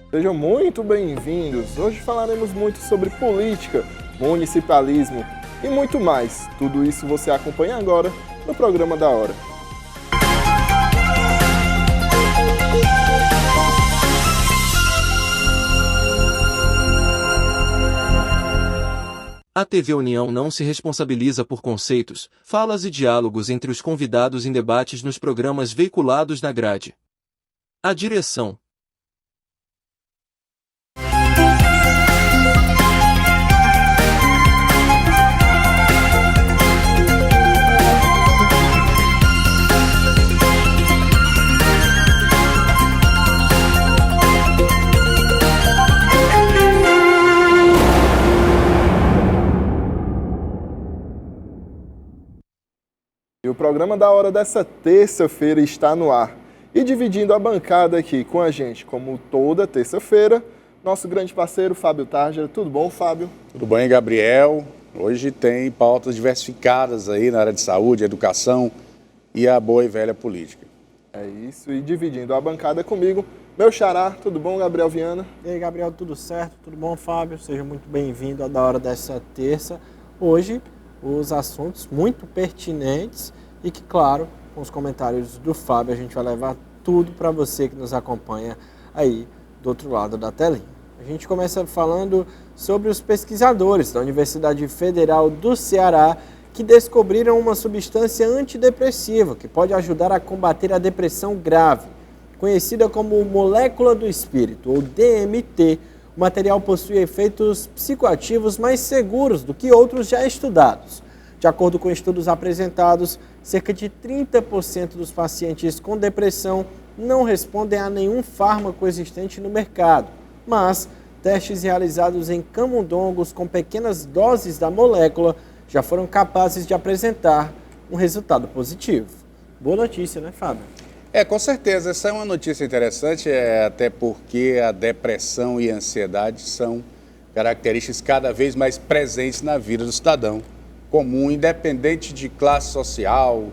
Sejam muito bem-vindos. Hoje falaremos muito sobre política, municipalismo e muito mais. Tudo isso você acompanha agora no programa da hora. A TV União não se responsabiliza por conceitos, falas e diálogos entre os convidados em debates nos programas veiculados na grade. A direção. E o programa da hora dessa terça-feira está no ar. E dividindo a bancada aqui com a gente, como toda terça-feira, nosso grande parceiro Fábio Tárgera. Tudo bom, Fábio? Tudo bem, Gabriel? Hoje tem pautas diversificadas aí na área de saúde, educação e a boa e velha política. É isso, e dividindo a bancada comigo, meu xará. Tudo bom, Gabriel Viana? E aí, Gabriel, tudo certo? Tudo bom, Fábio? Seja muito bem-vindo à da hora dessa terça. Hoje, os assuntos muito pertinentes e que, claro, com os comentários do Fábio, a gente vai levar tudo para você que nos acompanha aí do outro lado da telinha. A gente começa falando sobre os pesquisadores da Universidade Federal do Ceará que descobriram uma substância antidepressiva que pode ajudar a combater a depressão grave. Conhecida como molécula do espírito, ou DMT, o material possui efeitos psicoativos mais seguros do que outros já estudados. De acordo com estudos apresentados, cerca de 30% dos pacientes com depressão não respondem a nenhum fármaco existente no mercado, mas testes realizados em camundongos com pequenas doses da molécula já foram capazes de apresentar um resultado positivo. Boa notícia, né, Fábio? Com certeza, essa é uma notícia interessante, até porque a depressão e a ansiedade são características cada vez mais presentes na vida do cidadão comum, independente de classe social,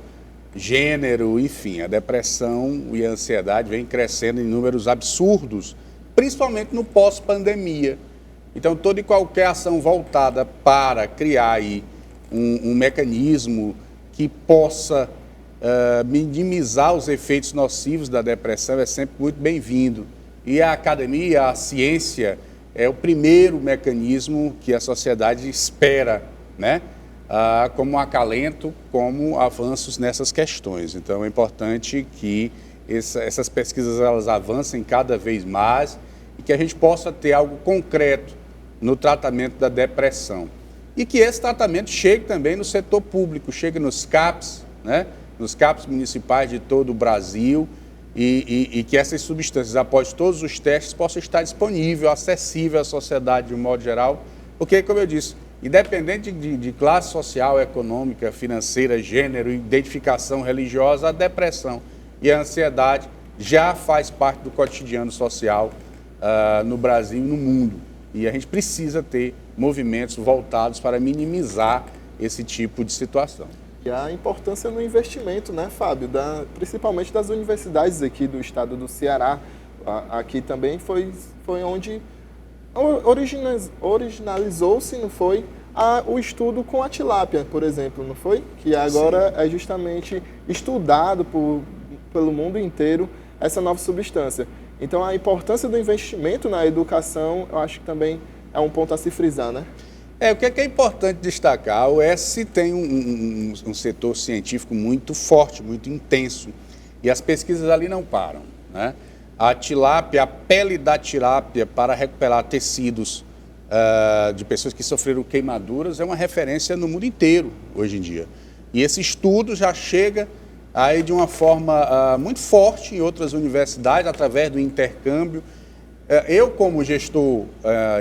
gênero, enfim. A depressão e a ansiedade vêm crescendo em números absurdos, principalmente no pós-pandemia. Então, toda e qualquer ação voltada para criar aí um mecanismo que possa minimizar os efeitos nocivos da depressão é sempre muito bem-vindo. E a academia, a ciência, é o primeiro mecanismo que a sociedade espera, né? Como um acalento, como avanços nessas questões. Então, é importante que essas pesquisas elas avancem cada vez mais e que a gente possa ter algo concreto no tratamento da depressão. E que esse tratamento chegue também no setor público, chegue nos CAPs, né? Nos CAPs municipais de todo o Brasil e que essas substâncias, após todos os testes, possam estar disponível, acessível à sociedade de um modo geral, porque, como eu disse, independente de classe social, econômica, financeira, gênero, identificação religiosa, a depressão e a ansiedade já faz parte do cotidiano social no Brasil e no mundo. E a gente precisa ter movimentos voltados para minimizar esse tipo de situação. E a importância no investimento, né, Fábio? Principalmente das universidades aqui do estado do Ceará. Aqui também foi onde originalizou-se, não foi? O estudo com a tilápia, por exemplo, não foi? Que agora é justamente estudado pelo mundo inteiro essa nova substância. Então, a importância do investimento na educação, eu acho que também é um ponto a se frisar, né? O que é importante destacar? A UES tem um setor científico muito forte, muito intenso, e as pesquisas ali não param, né? A tilápia, a pele da tilápia para recuperar tecidos de pessoas que sofreram queimaduras é uma referência no mundo inteiro hoje em dia. E esse estudo já chega aí de uma forma muito forte em outras universidades, através do intercâmbio. Eu, como gestor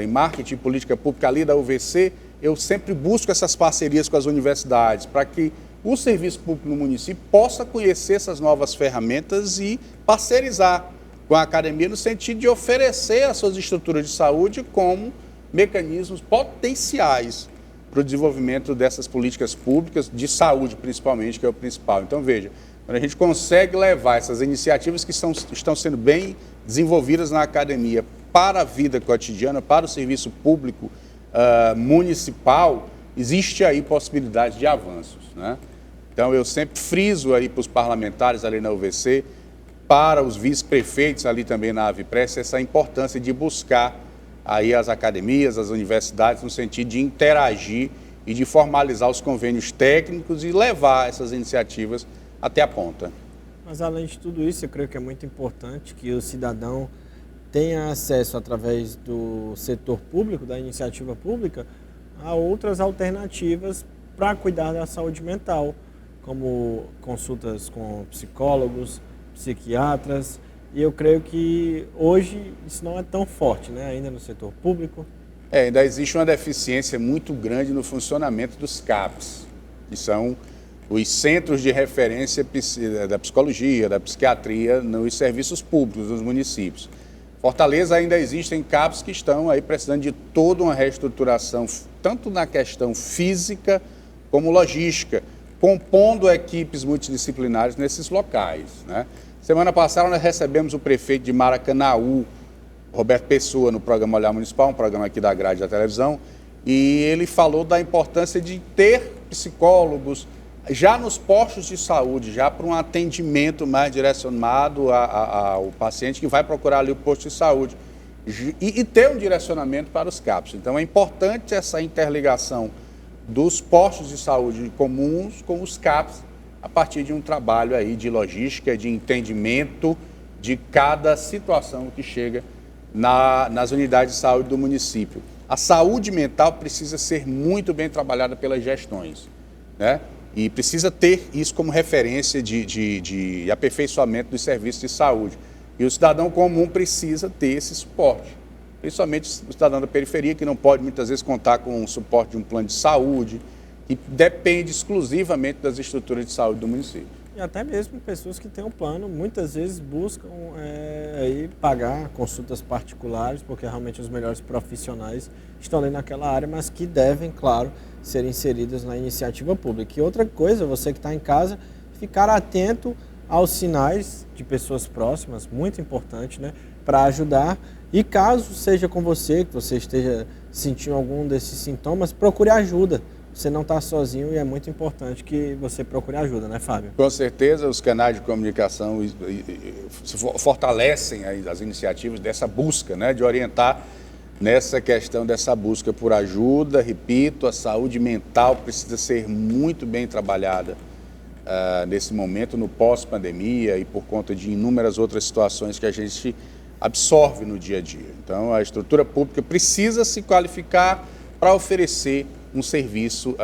em marketing e política pública ali da UVC, eu sempre busco essas parcerias com as universidades para que o serviço público no município possa conhecer essas novas ferramentas e parcerizar com a academia no sentido de oferecer as suas estruturas de saúde como mecanismos potenciais para o desenvolvimento dessas políticas públicas, de saúde principalmente, que é o principal. Então, veja, quando a gente consegue levar essas iniciativas que estão sendo bem desenvolvidas na academia para a vida cotidiana, para o serviço público municipal, existe aí possibilidade de avanços, né? Então, eu sempre friso aí para os parlamentares ali na UVC, para os vice-prefeitos ali também na AVIPRESS, essa importância de buscar aí as academias, as universidades, no sentido de interagir e de formalizar os convênios técnicos e levar essas iniciativas até a ponta. Mas, além de tudo isso, eu creio que é muito importante que o cidadão tenha acesso, através do setor público, da iniciativa pública, a outras alternativas para cuidar da saúde mental, como consultas com psicólogos, psiquiatras, e eu creio que hoje isso não é tão forte, né, ainda no setor público. Ainda existe uma deficiência muito grande no funcionamento dos CAPs, que são os centros de referência da psicologia, da psiquiatria nos serviços públicos dos municípios. Fortaleza ainda existem CAPs que estão aí precisando de toda uma reestruturação, tanto na questão física como logística, compondo equipes multidisciplinares nesses locais, né? Semana passada nós recebemos o prefeito de Maracanaú, Roberto Pessoa, no programa Olhar Municipal, um programa aqui da grade da televisão, e ele falou da importância de ter psicólogos já nos postos de saúde, já para um atendimento mais direcionado ao paciente que vai procurar ali o posto de saúde, e ter um direcionamento para os CAPs. Então é importante essa interligação dos postos de saúde comuns com os CAPs, a partir de um trabalho aí de logística, de entendimento de cada situação que chega nas unidades de saúde do município. A saúde mental precisa ser muito bem trabalhada pelas gestões, né? E precisa ter isso como referência de aperfeiçoamento dos serviços de saúde. E o cidadão comum precisa ter esse suporte, principalmente o cidadão da periferia, que não pode muitas vezes contar com o suporte de um plano de saúde, que depende exclusivamente das estruturas de saúde do município. E até mesmo pessoas que têm um plano, muitas vezes buscam aí pagar consultas particulares, porque realmente os melhores profissionais estão ali naquela área, mas que devem, claro, ser inseridas na iniciativa pública. E outra coisa, você que está em casa, ficar atento aos sinais de pessoas próximas, muito importante, né, para ajudar. E caso seja com você, que você esteja sentindo algum desses sintomas, procure ajuda. Você não está sozinho e é muito importante que você procure ajuda, né, Fábio? Com certeza, os canais de comunicação fortalecem as iniciativas dessa busca, né, de orientar nessa questão dessa busca por ajuda. Repito, a saúde mental precisa ser muito bem trabalhada nesse momento, no pós-pandemia e por conta de inúmeras outras situações que a gente absorve no dia a dia. Então, a estrutura pública precisa se qualificar para oferecer um serviço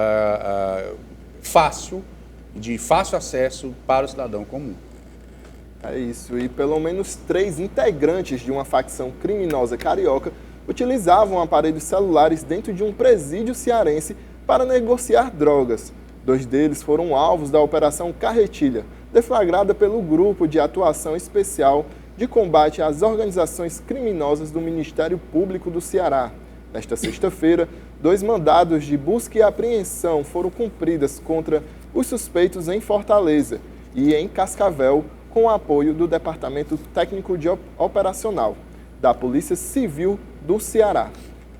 fácil, de fácil acesso para o cidadão comum. É isso, e pelo menos 3 integrantes de uma facção criminosa carioca utilizavam aparelhos celulares dentro de um presídio cearense para negociar drogas. 2 deles foram alvos da Operação Carretilha, deflagrada pelo Grupo de Atuação Especial de Combate às Organizações Criminosas do Ministério Público do Ceará. Nesta sexta-feira, 2 mandados de busca e apreensão foram cumpridas contra os suspeitos em Fortaleza e em Cascavel, com o apoio do Departamento Técnico de Operacional da Polícia Civil do Ceará.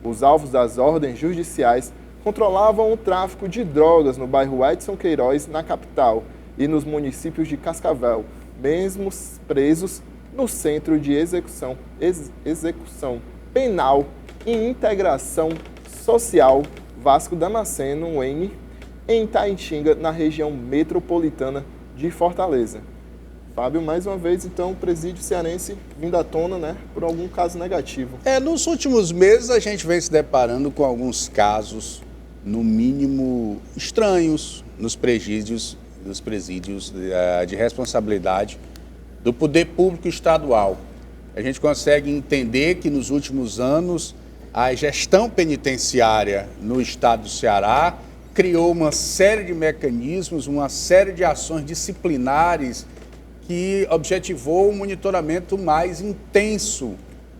Os alvos das ordens judiciais controlavam o tráfico de drogas no bairro Edson Queiroz, na capital, e nos municípios de Cascavel, mesmo presos no Centro de Execução Penal e Integração Social Vasco Damasceno, em Itaitinga, na região metropolitana de Fortaleza. Fábio, mais uma vez, então, o presídio cearense vindo à tona, né, por algum caso negativo. Nos últimos meses a gente vem se deparando com alguns casos, no mínimo, estranhos nos presídios de responsabilidade do poder público estadual. A gente consegue entender que nos últimos anos a gestão penitenciária no estado do Ceará criou uma série de mecanismos, uma série de ações disciplinares que objetivou um monitoramento mais intenso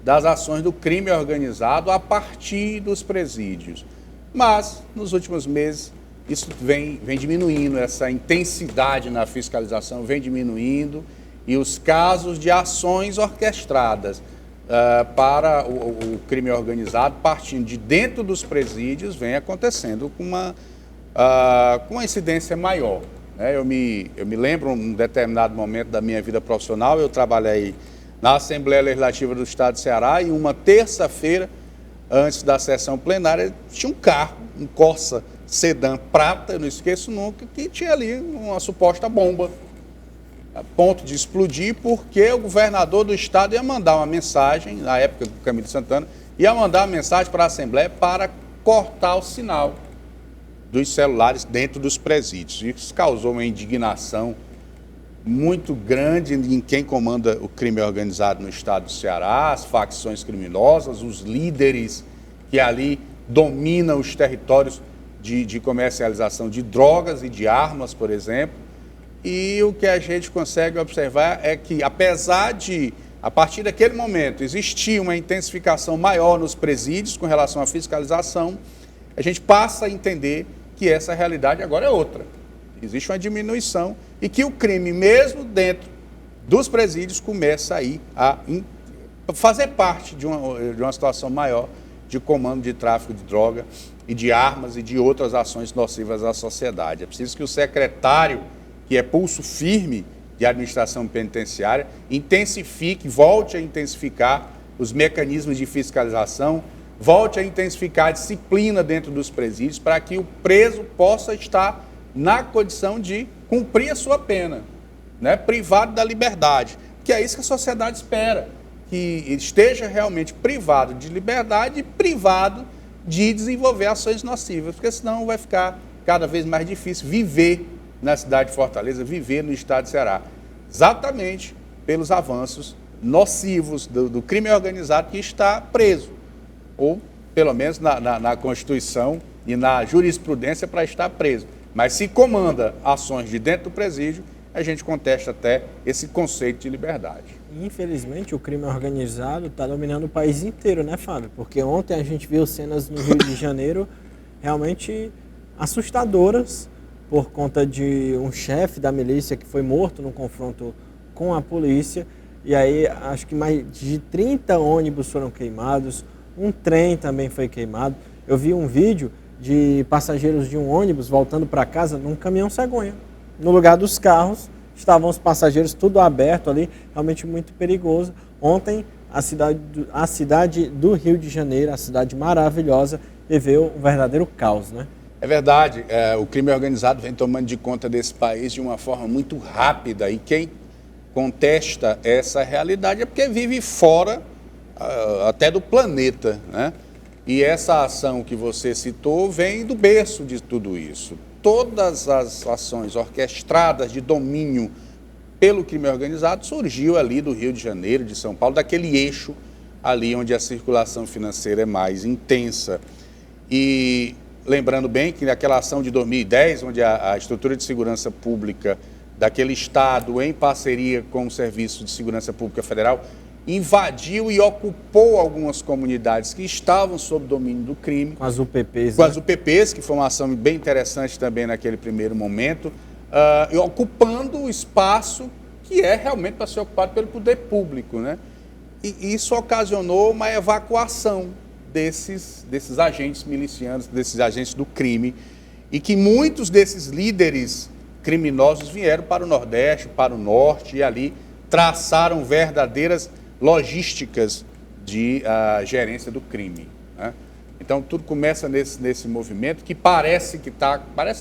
das ações do crime organizado a partir dos presídios. Mas, nos últimos meses, isso vem diminuindo, essa intensidade na fiscalização vem diminuindo e os casos de ações orquestradas para o crime organizado, partindo de dentro dos presídios, vem acontecendo com uma incidência maior. Né? Eu me lembro, um determinado momento da minha vida profissional, eu trabalhei na Assembleia Legislativa do Estado de Ceará e uma terça-feira, antes da sessão plenária, tinha um carro, um Corsa sedã prata, eu não esqueço nunca, que tinha ali uma suposta bomba, a ponto de explodir, porque o governador do estado ia mandar uma mensagem, na época do Camilo Santana, ia mandar uma mensagem para a Assembleia para cortar o sinal dos celulares dentro dos presídios. Isso causou uma indignação muito grande em quem comanda o crime organizado no estado do Ceará, as facções criminosas, os líderes que ali dominam os territórios de comercialização de drogas e de armas, por exemplo. E o que a gente consegue observar é que, apesar de, a partir daquele momento, existir uma intensificação maior nos presídios com relação à fiscalização, a gente passa a entender que essa realidade agora é outra. Existe uma diminuição e que o crime, mesmo dentro dos presídios, começa aí a fazer parte de uma situação maior de comando de tráfico de droga e de armas e de outras ações nocivas à sociedade. É preciso que o secretário, que é pulso firme de administração penitenciária, intensifique, volte a intensificar os mecanismos de fiscalização, volte a intensificar a disciplina dentro dos presídios para que o preso possa estar na condição de cumprir a sua pena, né, privado da liberdade, que é isso que a sociedade espera, que esteja realmente privado de liberdade e privado de desenvolver ações nocivas, porque senão vai ficar cada vez mais difícil viver na cidade de Fortaleza, viver no estado de Ceará, exatamente pelos avanços nocivos do crime organizado que está preso, ou pelo menos na Constituição e na jurisprudência para estar preso. Mas se comanda ações de dentro do presídio, a gente contesta até esse conceito de liberdade. Infelizmente, o crime organizado está dominando o país inteiro, né, Fábio? Porque ontem a gente viu cenas no Rio de Janeiro realmente assustadoras por conta de um chefe da milícia que foi morto num confronto com a polícia. E aí, acho que mais de 30 ônibus foram queimados, um trem também foi queimado. Eu vi um vídeo de passageiros de um ônibus voltando para casa num caminhão cegonha. No lugar dos carros, estavam os passageiros tudo aberto ali, realmente muito perigoso. Ontem, a cidade do Rio de Janeiro, a cidade maravilhosa, viveu um verdadeiro caos, né? É verdade, o crime organizado vem tomando de conta desse país de uma forma muito rápida e quem contesta essa realidade é porque vive fora até do planeta, né? E essa ação que você citou vem do berço de tudo isso. Todas as ações orquestradas de domínio pelo crime organizado surgiu ali do Rio de Janeiro, de São Paulo, daquele eixo ali onde a circulação financeira é mais intensa. E lembrando bem que naquela ação de 2010, onde a estrutura de segurança pública daquele estado, em parceria com o Serviço de Segurança Pública Federal, invadiu e ocupou algumas comunidades que estavam sob domínio do crime. Com as UPPs. Com as UPPs, que foi uma ação bem interessante também naquele primeiro momento, ocupando o espaço que é realmente para ser ocupado pelo poder público, né? E isso ocasionou uma evacuação desses agentes milicianos, desses agentes do crime, e que muitos desses líderes criminosos vieram para o Nordeste, para o Norte, e ali traçaram verdadeiras logísticas de gerência do crime, né? Então, tudo começa nesse movimento que parece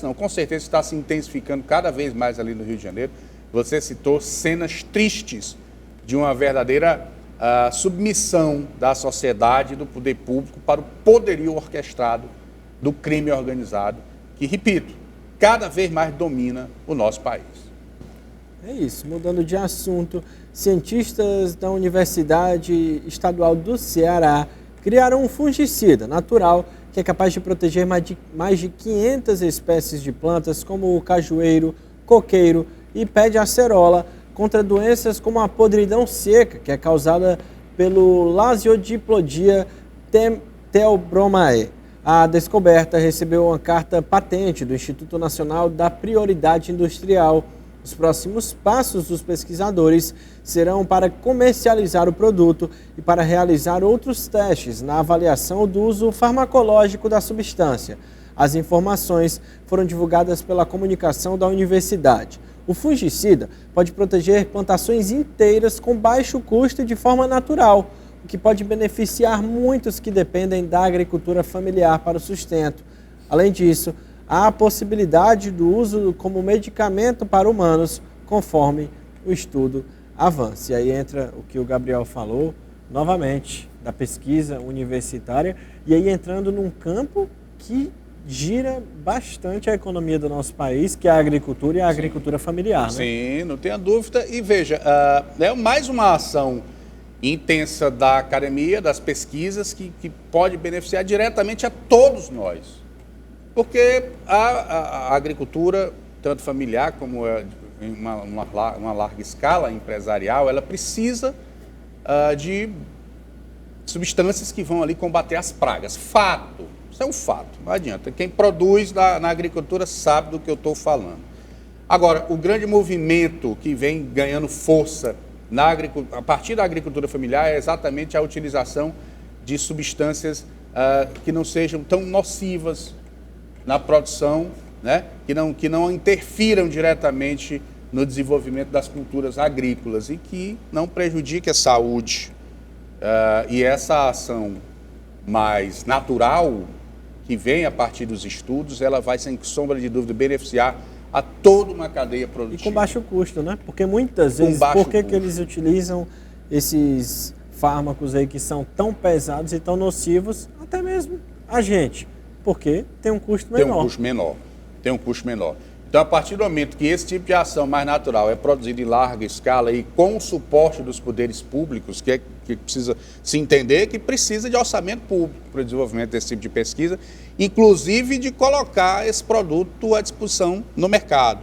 não, com certeza está se intensificando cada vez mais ali no Rio de Janeiro. Você citou cenas tristes de uma verdadeira submissão da sociedade e do poder público para o poderio orquestrado do crime organizado, que, repito, cada vez mais domina o nosso país. É isso, mudando de assunto, cientistas da Universidade Estadual do Ceará criaram um fungicida natural que é capaz de proteger mais de 500 espécies de plantas, como o cajueiro, coqueiro e pé de acerola, contra doenças como a podridão seca, que é causada pelo Lasiodiplodia theobromanae. A descoberta recebeu uma carta patente do Instituto Nacional da Prioridade Industrial. Os próximos passos dos pesquisadores serão para comercializar o produto e para realizar outros testes na avaliação do uso farmacológico da substância. As informações foram divulgadas pela comunicação da universidade. O fungicida pode proteger plantações inteiras com baixo custo e de forma natural, o que pode beneficiar muitos que dependem da agricultura familiar para o sustento. Além disso, há a possibilidade do uso como medicamento para humanos, conforme o estudo avança. E aí entra o que o Gabriel falou, novamente, da pesquisa universitária, e aí entrando num campo que gira bastante a economia do nosso país, que é a agricultura e a agricultura familiar, né? Sim, não tenha dúvida. E veja, é mais uma ação intensa da academia, das pesquisas, que pode beneficiar diretamente a todos nós. Porque a agricultura, tanto familiar como em uma larga escala empresarial, ela precisa de substâncias que vão ali combater as pragas. Fato. Isso é um fato, não adianta. Quem produz na agricultura sabe do que eu estou falando. Agora, o grande movimento que vem ganhando força a partir da agricultura familiar é exatamente a utilização de substâncias que não sejam tão nocivas na produção, né? que não interfiram diretamente no desenvolvimento das culturas agrícolas e que não prejudiquem a saúde. E essa ação mais natural, que vem a partir dos estudos, ela vai, sem sombra de dúvida, beneficiar a toda uma cadeia produtiva. E com baixo custo, né? Porque muitas vezes, por que eles utilizam esses fármacos aí que são tão pesados e tão nocivos, até mesmo a gente? Porque tem um custo menor. Tem um custo menor. Então, a partir do momento que esse tipo de ação mais natural é produzido em larga escala e com o suporte dos poderes públicos, que precisa se entender que precisa de orçamento público para o desenvolvimento desse tipo de pesquisa, inclusive de colocar esse produto à disposição no mercado.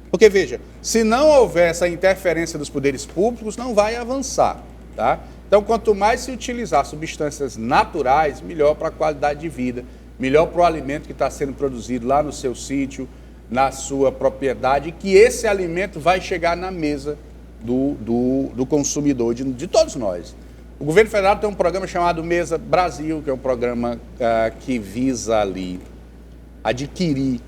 Porque, veja, se não houver essa interferência dos poderes públicos, não vai avançar, tá? Então, quanto mais se utilizar substâncias naturais, melhor para a qualidade de vida, melhor para o alimento que está sendo produzido lá no seu sítio, na sua propriedade, que esse alimento vai chegar na mesa do consumidor, de todos nós. O governo federal tem um programa chamado Mesa Brasil, que é um programa que visa ali adquirir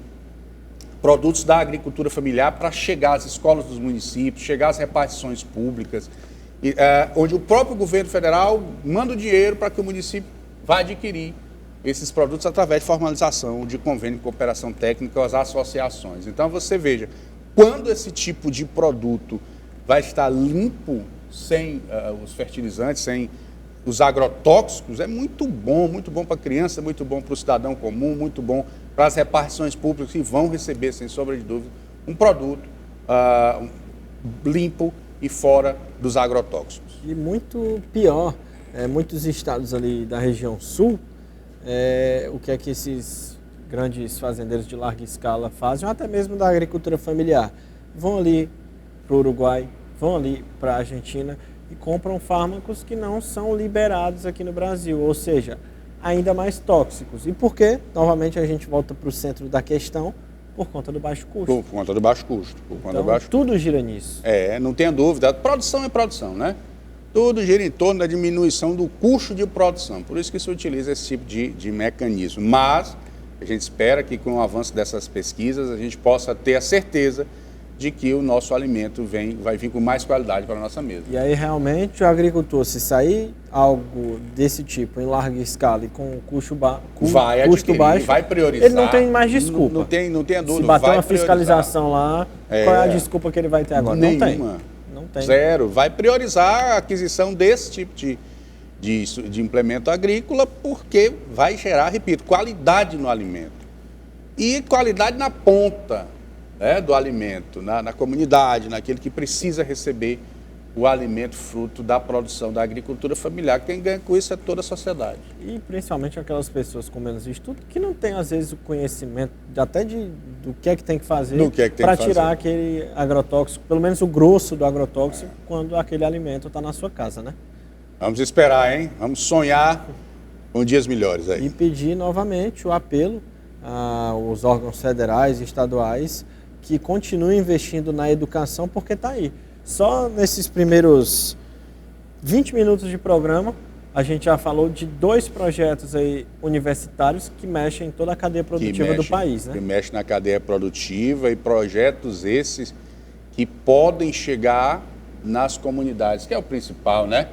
produtos da agricultura familiar para chegar às escolas dos municípios, chegar às repartições públicas, onde o próprio governo federal manda o dinheiro para que o município vá adquirir esses produtos através de formalização de convênio de cooperação técnica com as associações. Então, você veja, quando esse tipo de produto vai estar limpo, sem os fertilizantes, sem os agrotóxicos, é muito bom para a criança, muito bom para o cidadão comum, muito bom para as repartições públicas que vão receber, sem sombra de dúvida, um produto limpo e fora dos agrotóxicos. E muito pior, muitos estados ali da região sul, o que é que esses grandes fazendeiros de larga escala fazem, ou até mesmo da agricultura familiar. Vão ali para o Uruguai, vão ali para a Argentina e compram fármacos que não são liberados aqui no Brasil, ou seja, ainda mais tóxicos. E por quê? Novamente a gente volta para o centro da questão, por conta do baixo custo. Por conta do baixo custo. Tudo gira nisso. Não tenha dúvida. Produção é produção, né? Tudo gira em torno da diminuição do custo de produção. Por isso que se utiliza esse tipo de mecanismo. Mas a gente espera que com o avanço dessas pesquisas a gente possa ter a certeza de que o nosso alimento vai vir com mais qualidade para a nossa mesa. E aí realmente o agricultor, se sair algo desse tipo em larga escala e com custo baixo, vai priorizar. Ele não tem mais desculpa. Não tem dúvida. Se bater uma fiscalização lá, qual é a desculpa que ele vai ter agora? Nenhuma. Não tem. Zero. Vai priorizar a aquisição desse tipo de implemento agrícola porque vai gerar, repito, qualidade no alimento. E qualidade na ponta, né, do alimento, na comunidade, naquele que precisa receber o alimento fruto da produção da agricultura familiar. Quem ganha com isso é toda a sociedade. E principalmente aquelas pessoas com menos estudo que não têm, às vezes, o conhecimento até do que é que tem que fazer para tirar aquele agrotóxico, pelo menos o grosso do agrotóxico, quando aquele alimento está na sua casa, né? Vamos esperar, hein? Vamos sonhar com dias melhores aí. E pedir novamente o apelo aos órgãos federais e estaduais que continue investindo na educação, porque está aí. Só nesses primeiros 20 minutos de programa, a gente já falou de 2 projetos aí universitários que mexem em toda a cadeia produtiva do país, né? Que mexem na cadeia produtiva e projetos esses que podem chegar nas comunidades, que é o principal, né?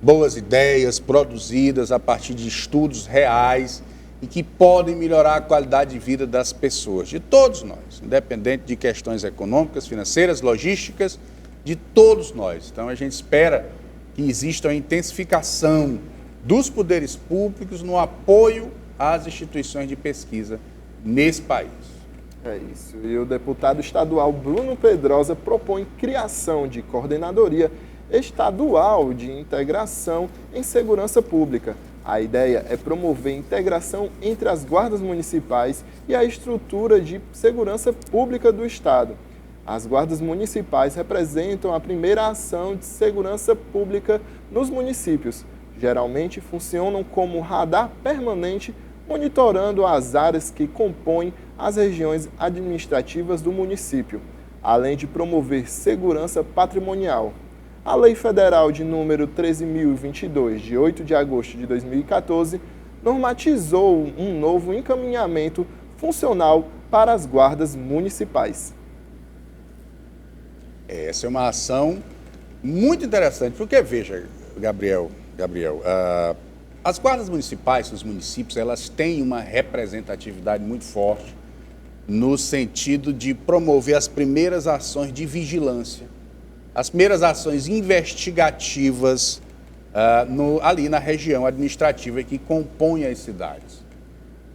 Boas ideias produzidas a partir de estudos reais e que podem melhorar a qualidade de vida das pessoas, de todos nós, independente de questões econômicas, financeiras, logísticas, de todos nós. Então a gente espera que exista uma intensificação dos poderes públicos no apoio às instituições de pesquisa nesse país. É isso. E o deputado estadual Bruno Pedrosa propõe criação de coordenadoria estadual de integração em segurança pública. A ideia é promover integração entre as guardas municipais e a estrutura de segurança pública do Estado. As guardas municipais representam a primeira ação de segurança pública nos municípios. Geralmente funcionam como radar permanente, monitorando as áreas que compõem as regiões administrativas do município, além de promover segurança patrimonial. A Lei Federal de número 13.022, de 8 de agosto de 2014, normatizou um novo encaminhamento funcional para as guardas municipais. Essa é uma ação muito interessante, porque, veja, Gabriel, as guardas municipais, os municípios, elas têm uma representatividade muito forte no sentido de promover as primeiras ações de vigilância, as primeiras ações investigativas ali na região administrativa que compõe as cidades.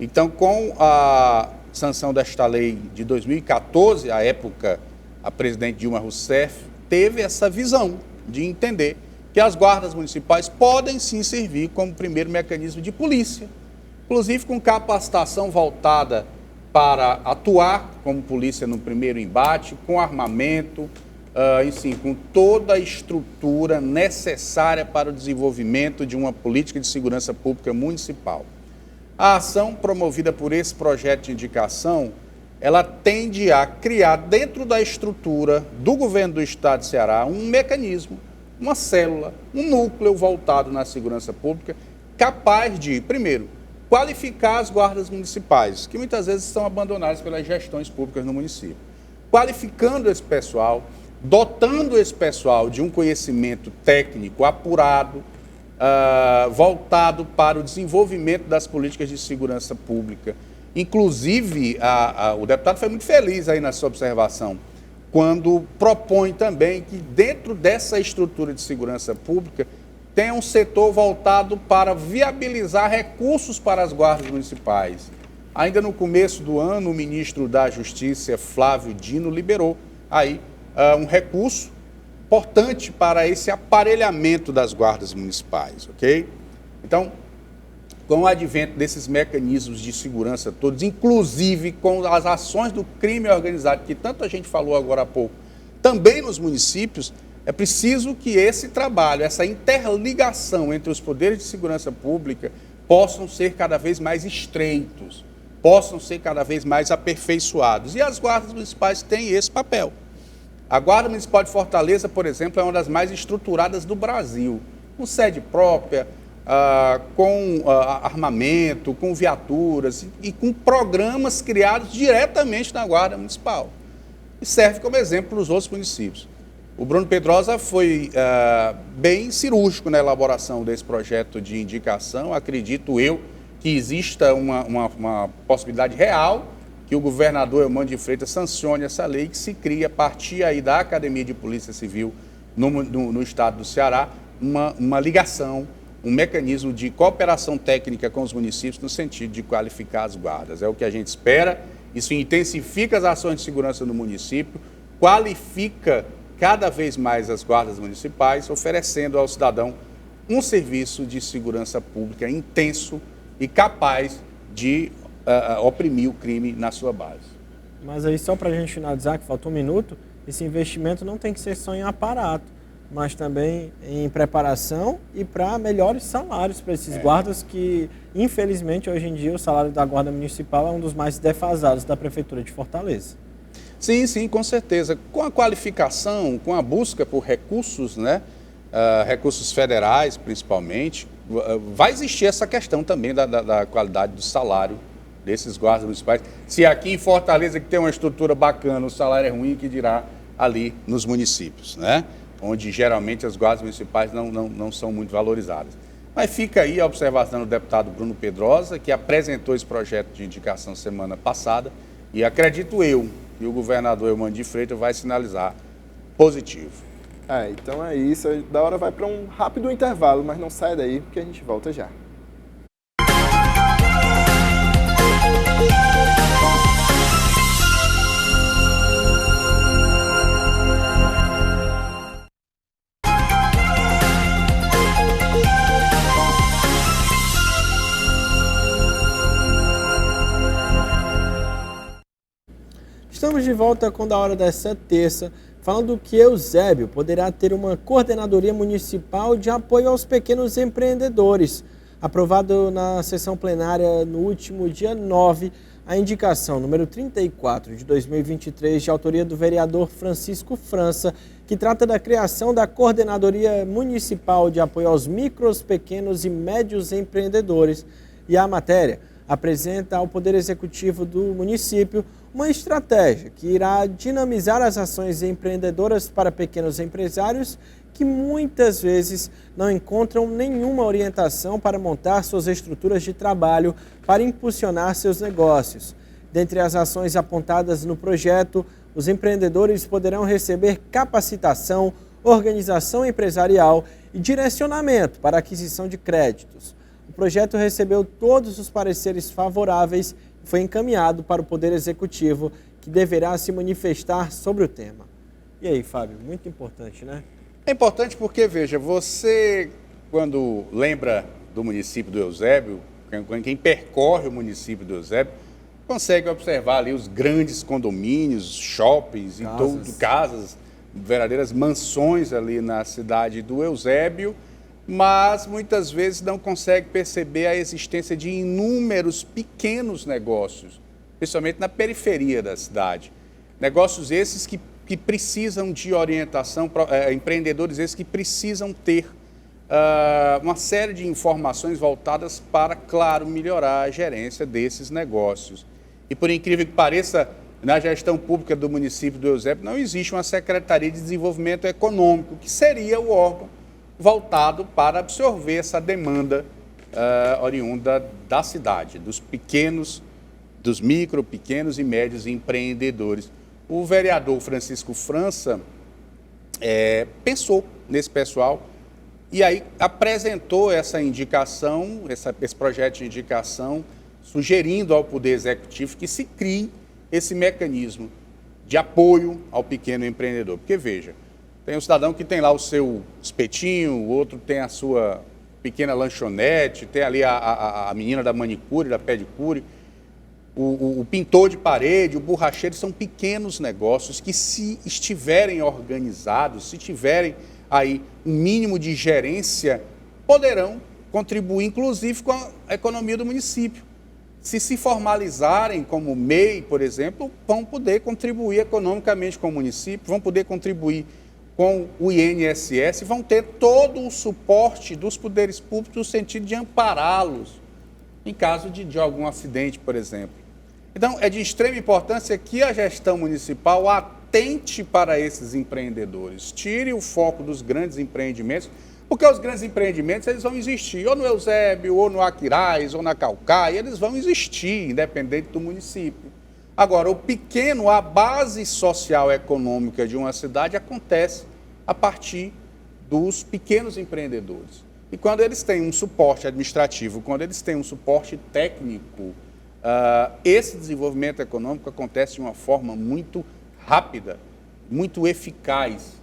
Então, com a sanção desta lei de 2014, à época, a presidente Dilma Rousseff teve essa visão de entender que as guardas municipais podem sim servir como primeiro mecanismo de polícia, inclusive com capacitação voltada para atuar como polícia no primeiro embate, com armamento, enfim, com toda a estrutura necessária para o desenvolvimento de uma política de segurança pública municipal. A ação promovida por esse projeto de indicação, ela tende a criar dentro da estrutura do governo do Estado de Ceará um mecanismo, uma célula, um núcleo voltado na segurança pública, capaz de, primeiro, qualificar as guardas municipais, que muitas vezes são abandonadas pelas gestões públicas no município. Qualificando esse pessoal, dotando esse pessoal de um conhecimento técnico apurado, voltado para o desenvolvimento das políticas de segurança pública. Inclusive, o deputado foi muito feliz aí na sua observação, quando propõe também que dentro dessa estrutura de segurança pública tenha um setor voltado para viabilizar recursos para as guardas municipais. Ainda no começo do ano, o ministro da Justiça, Flávio Dino, liberou aí um recurso importante para esse aparelhamento das guardas municipais, ok? Então, com o advento desses mecanismos de segurança todos, inclusive com as ações do crime organizado, que tanto a gente falou agora há pouco, também nos municípios, é preciso que esse trabalho, essa interligação entre os poderes de segurança pública possam ser cada vez mais estreitos, possam ser cada vez mais aperfeiçoados. E as guardas municipais têm esse papel. A Guarda Municipal de Fortaleza, por exemplo, é uma das mais estruturadas do Brasil, com sede própria, com armamento, com viaturas e com programas criados diretamente na Guarda Municipal. E serve como exemplo para os outros municípios. O Bruno Pedrosa foi bem cirúrgico na elaboração desse projeto de indicação. Acredito eu que exista uma possibilidade real que o governador Eumano de Freitas sancione essa lei, que se cria a partir aí da Academia de Polícia Civil no estado do Ceará, uma ligação, um mecanismo de cooperação técnica com os municípios no sentido de qualificar as guardas. É o que a gente espera, isso intensifica as ações de segurança no município, qualifica cada vez mais as guardas municipais, oferecendo ao cidadão um serviço de segurança pública intenso e capaz de oprimir o crime na sua base. Mas aí, só para a gente finalizar, que falta um minuto, esse investimento não tem que ser só em aparato, mas também em preparação e para melhores salários para esses guardas que, infelizmente, hoje em dia o salário da Guarda Municipal é um dos mais defasados da Prefeitura de Fortaleza. Sim, sim, com certeza. Com a qualificação, com a busca por recursos, né, recursos federais principalmente, vai existir essa questão também da qualidade do salário desses guardas municipais. Se aqui em Fortaleza, que tem uma estrutura bacana, o salário é ruim, que dirá ali nos municípios, né, onde geralmente as guardas municipais não são muito valorizadas. Mas fica aí a observação do deputado Bruno Pedrosa, que apresentou esse projeto de indicação semana passada, e acredito eu que o governador Eumano de Freitas vai sinalizar positivo. Então é isso. Da hora vai para um rápido intervalo, mas não sai daí, porque a gente volta já. Estamos de volta com Da Hora dessa terça, falando que Eusébio poderá ter uma coordenadoria municipal de apoio aos pequenos empreendedores. Aprovado na sessão plenária no último dia 9, a indicação número 34 de 2023, de autoria do vereador Francisco França, que trata da criação da Coordenadoria Municipal de Apoio aos Micros, Pequenos e Médios Empreendedores. E a matéria apresenta ao Poder Executivo do município uma estratégia que irá dinamizar as ações empreendedoras para pequenos empresários que muitas vezes não encontram nenhuma orientação para montar suas estruturas de trabalho para impulsionar seus negócios. Dentre as ações apontadas no projeto, os empreendedores poderão receber capacitação, organização empresarial e direcionamento para aquisição de créditos. O projeto recebeu todos os pareceres favoráveis e foi encaminhado para o Poder Executivo, que deverá se manifestar sobre o tema. E aí, Fábio, muito importante, né? É importante porque, veja, você, quando lembra do município do Eusébio, quem percorre o município do Eusébio, consegue observar ali os grandes condomínios, shoppings, casas, verdadeiras mansões ali na cidade do Eusébio, mas muitas vezes não consegue perceber a existência de inúmeros pequenos negócios, principalmente na periferia da cidade. Negócios esses que precisam de orientação, empreendedores esses que precisam ter uma série de informações voltadas para, claro, melhorar a gerência desses negócios. E por incrível que pareça, na gestão pública do município do Eusébio não existe uma Secretaria de Desenvolvimento Econômico, que seria o órgão voltado para absorver essa demanda oriunda da cidade, dos pequenos, dos micro, pequenos e médios empreendedores. O vereador Francisco França pensou nesse pessoal e aí apresentou essa indicação, esse projeto de indicação, sugerindo ao Poder Executivo que se crie esse mecanismo de apoio ao pequeno empreendedor. Porque, veja, tem um cidadão que tem lá o seu espetinho, o outro tem a sua pequena lanchonete, tem ali a menina da manicure, da pedicure, o pintor de parede, o borracheiro, são pequenos negócios que, se estiverem organizados, se tiverem aí um mínimo de gerência, poderão contribuir, inclusive, com a economia do município. Se formalizarem como MEI, por exemplo, vão poder contribuir economicamente com o município, vão poder contribuir com o INSS, vão ter todo o suporte dos poderes públicos no sentido de ampará-los em caso de algum acidente, por exemplo. Então, é de extrema importância que a gestão municipal atente para esses empreendedores, tire o foco dos grandes empreendimentos, porque os grandes empreendimentos eles vão existir, ou no Eusébio, ou no Aquiraz, ou na Caucaia, eles vão existir, independente do município. Agora, o pequeno, a base social econômica de uma cidade acontece a partir dos pequenos empreendedores. E quando eles têm um suporte administrativo, quando eles têm um suporte técnico, esse desenvolvimento econômico acontece de uma forma muito rápida, muito eficaz.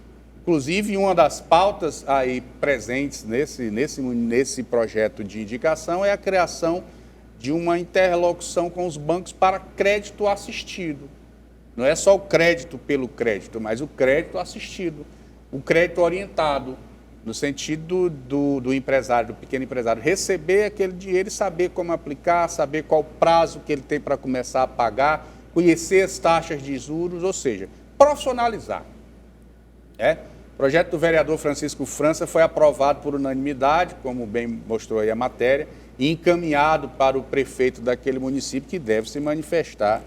Inclusive, uma das pautas aí presentes nesse projeto de indicação é a criação de uma interlocução com os bancos para crédito assistido. Não é só o crédito pelo crédito, mas o crédito assistido, o crédito orientado, no sentido do empresário, do pequeno empresário, receber aquele dinheiro e saber como aplicar, saber qual prazo que ele tem para começar a pagar, conhecer as taxas de juros, ou seja, profissionalizar. O projeto do vereador Francisco França foi aprovado por unanimidade, como bem mostrou aí a matéria, e encaminhado para o prefeito daquele município, que deve se manifestar,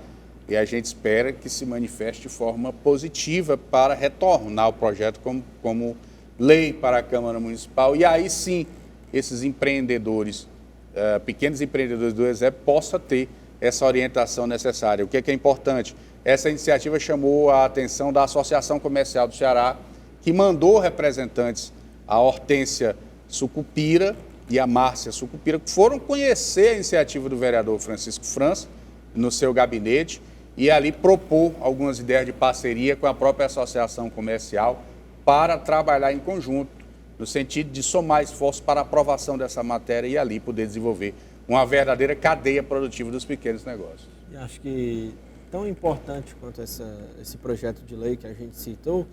e a gente espera que se manifeste de forma positiva para retornar o projeto como lei para a Câmara Municipal, e aí sim, esses empreendedores, pequenos empreendedores do Exército, possam ter essa orientação necessária. O que é importante? Essa iniciativa chamou a atenção da Associação Comercial do Ceará, que mandou representantes, a Hortência Sucupira e a Márcia Sucupira, que foram conhecer a iniciativa do vereador Francisco França no seu gabinete e ali propor algumas ideias de parceria com a própria Associação Comercial para trabalhar em conjunto, no sentido de somar esforços para a aprovação dessa matéria e ali poder desenvolver uma verdadeira cadeia produtiva dos pequenos negócios. E acho que tão importante quanto esse projeto de lei que a gente citou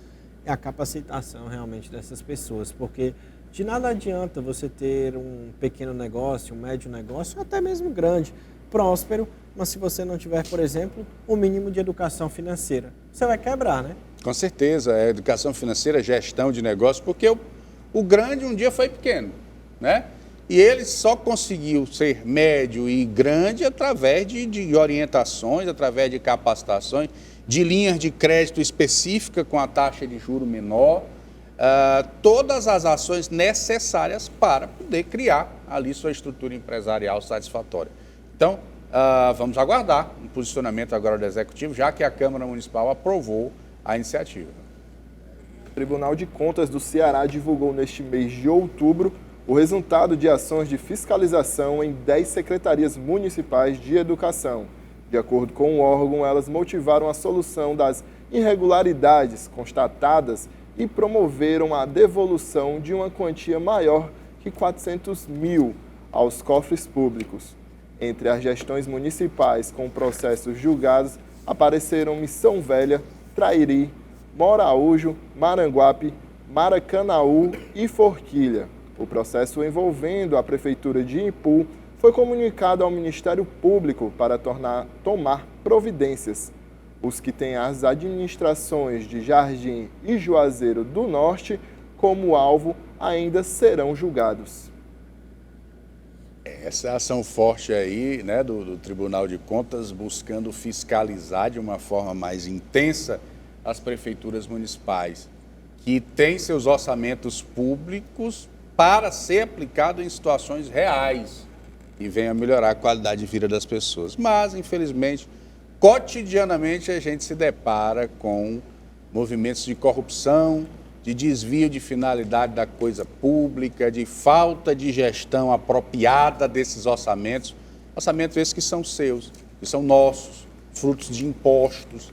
é a capacitação realmente dessas pessoas, porque de nada adianta você ter um pequeno negócio, um médio negócio, até mesmo grande, próspero, mas se você não tiver, por exemplo, o mínimo de educação financeira, você vai quebrar, né? Com certeza, é educação financeira, gestão de negócio, porque o grande um dia foi pequeno, né? E ele só conseguiu ser médio e grande através de orientações, através de capacitações, de linhas de crédito específica com a taxa de juro menor, todas as ações necessárias para poder criar ali sua estrutura empresarial satisfatória. Então, vamos aguardar um posicionamento agora do Executivo, já que a Câmara Municipal aprovou a iniciativa. O Tribunal de Contas do Ceará divulgou neste mês de outubro o resultado de ações de fiscalização em 10 secretarias municipais de educação. De acordo com o órgão, elas motivaram a solução das irregularidades constatadas e promoveram a devolução de uma quantia maior que 400 mil aos cofres públicos. Entre as gestões municipais com processos julgados, apareceram Missão Velha, Trairi, Moraújo, Maranguape, Maracanaú e Forquilha. O processo envolvendo a Prefeitura de Ipu foi comunicado ao Ministério Público para tomar providências. Os que têm as administrações de Jardim e Juazeiro do Norte como alvo ainda serão julgados. Essa ação forte aí, né, do Tribunal de Contas, buscando fiscalizar de uma forma mais intensa as prefeituras municipais, que têm seus orçamentos públicos para ser aplicado em situações reais e venha melhorar a qualidade de vida das pessoas. Mas, infelizmente, cotidianamente a gente se depara com movimentos de corrupção, de desvio de finalidade da coisa pública, de falta de gestão apropriada desses orçamentos. Orçamentos esses que são seus, que são nossos, frutos de impostos.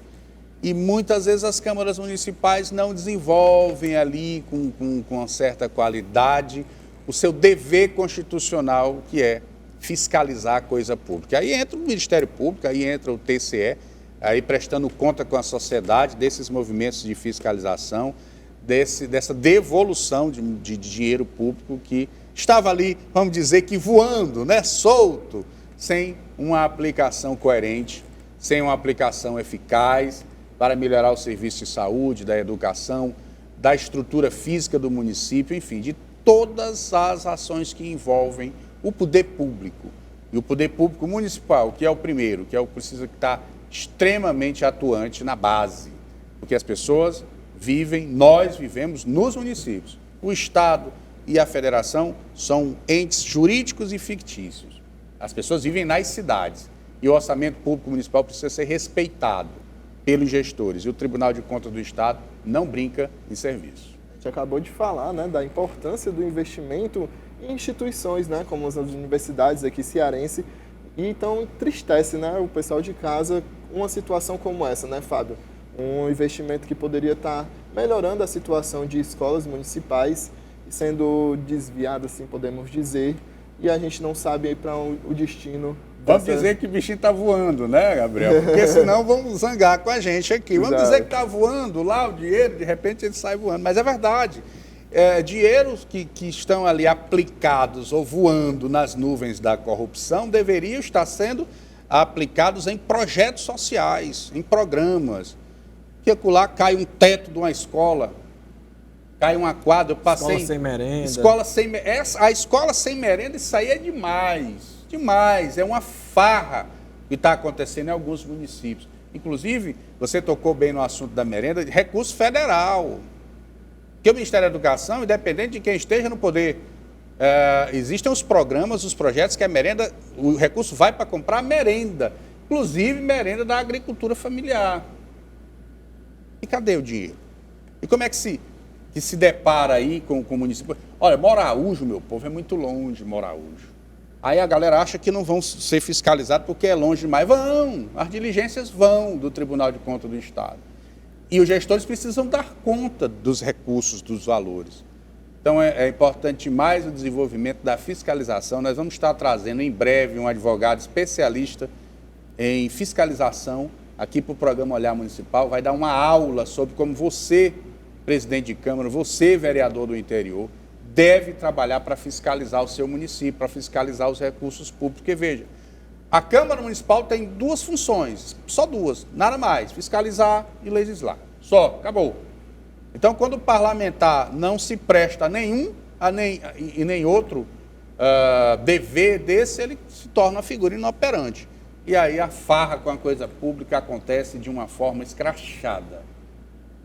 E muitas vezes as câmaras municipais não desenvolvem ali com uma certa qualidade o seu dever constitucional, que é fiscalizar a coisa pública. Aí entra o Ministério Público, aí entra o TCE, aí prestando conta com a sociedade desses movimentos de fiscalização, dessa devolução de dinheiro público que estava ali, vamos dizer que voando, né, solto, sem uma aplicação coerente, sem uma aplicação eficaz para melhorar o serviço de saúde, da educação, da estrutura física do município, enfim, de todas as ações que envolvem o poder público. E o poder público municipal, que é o primeiro, que é o que precisa estar extremamente atuante na base, porque as pessoas vivem, nós vivemos nos municípios. O Estado e a Federação são entes jurídicos e fictícios. As pessoas vivem nas cidades e o orçamento público municipal precisa ser respeitado pelos gestores. E o Tribunal de Contas do Estado não brinca em serviço. A gente acabou de falar, né, da importância do investimento em instituições, né, como as universidades aqui cearense. E então entristece, né, o pessoal de casa uma situação como essa, né, Fábio? Um investimento que poderia estar melhorando a situação de escolas municipais e sendo desviado, assim podemos dizer, e a gente não sabe aí para o destino. Vamos dizer que o bichinho está voando, né, Gabriel? Porque senão vão zangar com a gente aqui. Vamos Exato. dizer que está voando lá o dinheiro, de repente ele sai voando. Mas é verdade. Dinheiros que estão ali aplicados ou voando nas nuvens da corrupção deveriam estar sendo aplicados em projetos sociais, em programas. Que acolá cai um teto de uma escola, cai uma quadra, eu passei... Escola sem merenda. A escola sem merenda, isso aí é demais, demais. É uma farra que está acontecendo em alguns municípios. Inclusive, você tocou bem no assunto da merenda, de recurso federal. Porque o Ministério da Educação, independente de quem esteja no poder, existem os programas, os projetos que a merenda, o recurso vai para comprar merenda, inclusive merenda da agricultura familiar. E cadê o dinheiro? E como é que se depara aí com o município? Olha, Moraújo, meu povo, é muito longe, Moraújo. Aí a galera acha que não vão ser fiscalizados porque é longe demais. Vão, as diligências vão do Tribunal de Contas do Estado. E os gestores precisam dar conta dos recursos, dos valores. Então é importante mais o desenvolvimento da fiscalização. Nós vamos estar trazendo em breve um advogado especialista em fiscalização aqui para o programa Olhar Municipal. Vai dar uma aula sobre como você, presidente de Câmara, você, vereador do interior, deve trabalhar para fiscalizar o seu município, para fiscalizar os recursos públicos. Porque, veja, a Câmara Municipal tem duas funções, só duas, nada mais, fiscalizar e legislar. Só, acabou. Então, quando o parlamentar não se presta a nenhum e nem outro dever desse, ele se torna uma figura inoperante. E aí a farra com a coisa pública acontece de uma forma escrachada.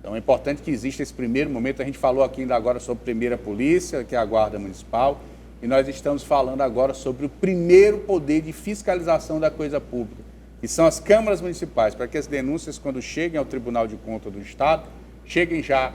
Então é importante que exista esse primeiro momento. A gente falou aqui ainda agora sobre a primeira polícia, que é a Guarda Municipal, e nós estamos falando agora sobre o primeiro poder de fiscalização da coisa pública, que são as câmaras municipais, para que as denúncias, quando cheguem ao Tribunal de Contas do Estado, cheguem já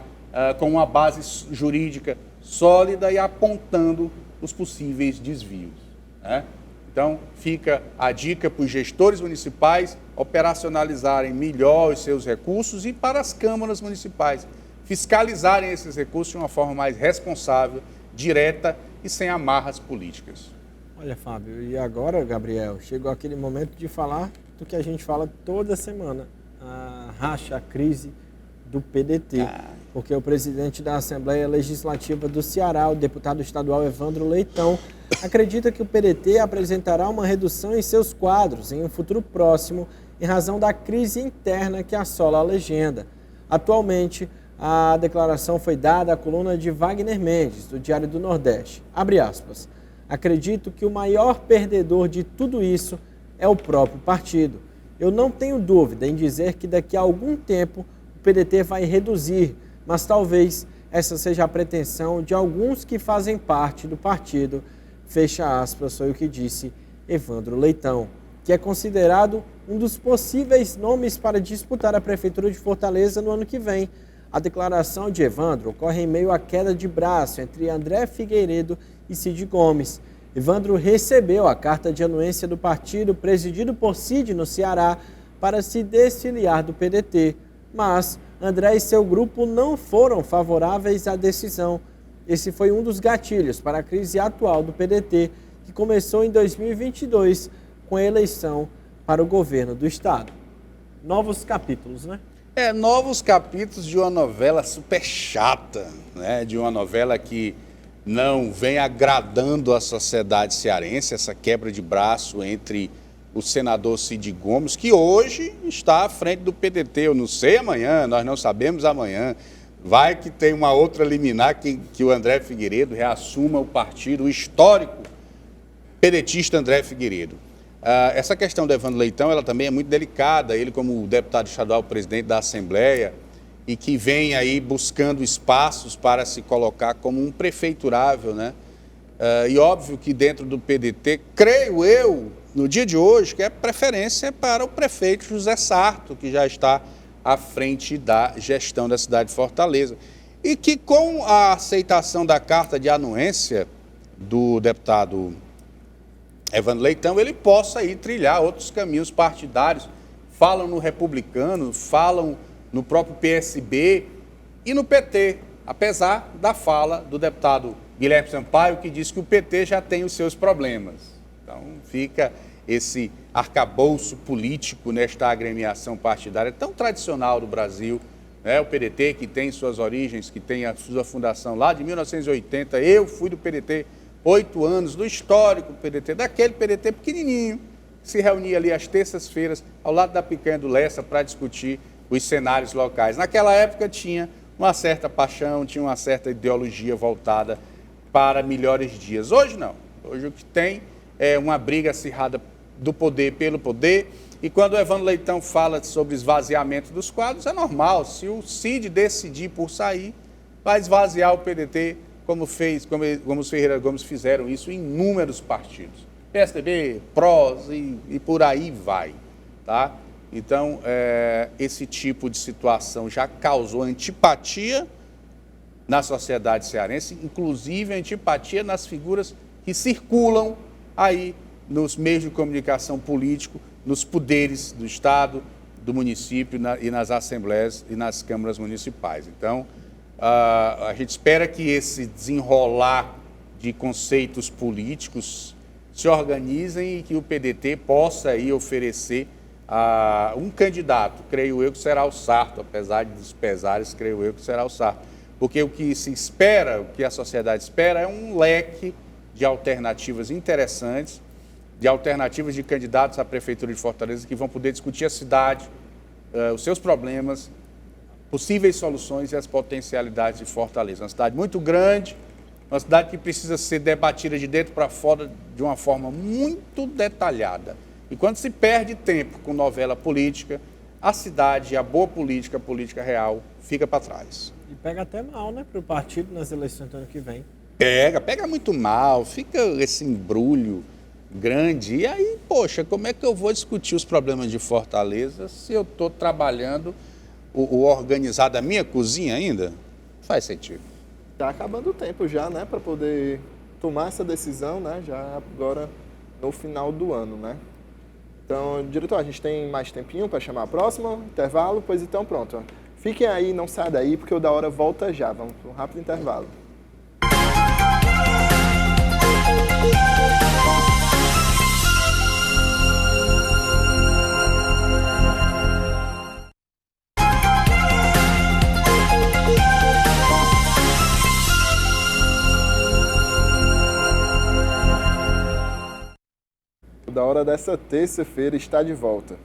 com uma base jurídica sólida e apontando os possíveis desvios, né? Então, fica a dica para os gestores municipais operacionalizarem melhor os seus recursos e para as câmaras municipais fiscalizarem esses recursos de uma forma mais responsável, direta e sem amarras políticas. Olha, Fábio, e agora, Gabriel, chegou aquele momento de falar do que a gente fala toda semana, a racha, a crise do PDT, porque o presidente da Assembleia Legislativa do Ceará, o deputado estadual Evandro Leitão, acredita que o PDT apresentará uma redução em seus quadros em um futuro próximo em razão da crise interna que assola a legenda. Atualmente, a declaração foi dada à coluna de Wagner Mendes, do Diário do Nordeste. Abre aspas. Acredito que o maior perdedor de tudo isso é o próprio partido. Eu não tenho dúvida em dizer que daqui a algum tempo o PDT vai reduzir, mas talvez essa seja a pretensão de alguns que fazem parte do partido. Fecha aspas, foi o que disse Evandro Leitão, que é considerado um dos possíveis nomes para disputar a Prefeitura de Fortaleza no ano que vem. A declaração de Evandro ocorre em meio à queda de braço entre André Figueiredo e Cid Gomes. Evandro recebeu a carta de anuência do partido presidido por Cid no Ceará para se desfiliar do PDT, mas André e seu grupo não foram favoráveis à decisão. Esse foi um dos gatilhos para a crise atual do PDT, que começou em 2022 com a eleição para o governo do Estado. Novos capítulos, né? Novos capítulos de uma novela super chata, né? De uma novela que não vem agradando a sociedade cearense, essa quebra de braço entre o senador Cid Gomes, que hoje está à frente do PDT. Eu não sei amanhã, nós não sabemos amanhã. Vai que tem uma outra liminar que o André Figueiredo reassuma o partido, o histórico pedetista André Figueiredo. Essa questão do Evandro Leitão, ela também é muito delicada, ele como deputado estadual, presidente da Assembleia, e que vem aí buscando espaços para se colocar como um prefeiturável, né? E óbvio que dentro do PDT, creio eu, no dia de hoje, que é preferência para o prefeito José Sarto, que já está à frente da gestão da cidade de Fortaleza. E que com a aceitação da carta de anuência do deputado Evandro Leitão, ele possa aí trilhar outros caminhos partidários. Falam no Republicano, falam no próprio PSB e no PT, apesar da fala do deputado Guilherme Sampaio, que diz que o PT já tem os seus problemas. Então fica esse arcabouço político nesta agremiação partidária tão tradicional do Brasil, né? O PDT, que tem suas origens, que tem a sua fundação lá de 1980, eu fui do PDT 8 anos, do histórico PDT, daquele PDT pequenininho, se reunia ali às terças-feiras, ao lado da picanha do Lessa, para discutir os cenários locais. Naquela época tinha uma certa paixão, tinha uma certa ideologia voltada para melhores dias. Hoje não. Hoje o que tem é uma briga acirrada do poder pelo poder. E quando o Evandro Leitão fala sobre esvaziamento dos quadros, é normal. Se o Cid decidir por sair, vai esvaziar o PDT, como os Ferreira Gomes fizeram isso em inúmeros partidos. PSDB, PROS e por aí vai. Tá? Então, esse tipo de situação já causou antipatia na sociedade cearense, inclusive antipatia nas figuras que circulam aí nos meios de comunicação político, nos poderes do Estado, do município e nas assembleias e nas câmaras municipais. Então, a gente espera que esse desenrolar de conceitos políticos se organizem e que o PDT possa aí oferecer um candidato, creio eu que será o Sarto, apesar dos pesares, creio eu que será o Sarto. Porque o que se espera, o que a sociedade espera é um leque de alternativas interessantes, de alternativas de candidatos à Prefeitura de Fortaleza que vão poder discutir a cidade, os seus problemas, possíveis soluções e as potencialidades de Fortaleza. Uma cidade muito grande, uma cidade que precisa ser debatida de dentro para fora de uma forma muito detalhada. E quando se perde tempo com novela política, a cidade, a boa política, a política real, fica para trás. E pega até mal, né, para o partido nas eleições do ano que vem. Pega muito mal, fica esse embrulho grande. E aí, poxa, como é que eu vou discutir os problemas de Fortaleza se eu estou trabalhando o organizar da minha cozinha ainda? Não faz sentido. Está acabando o tempo já, né, para poder tomar essa decisão, né, já agora no final do ano, né. Então, diretor, a gente tem mais tempinho para chamar a próxima, intervalo, pois então pronto. Fiquem aí, não saia daí, porque o Da Hora volta já. Vamos para um rápido intervalo. O Da Hora dessa terça-feira está de volta.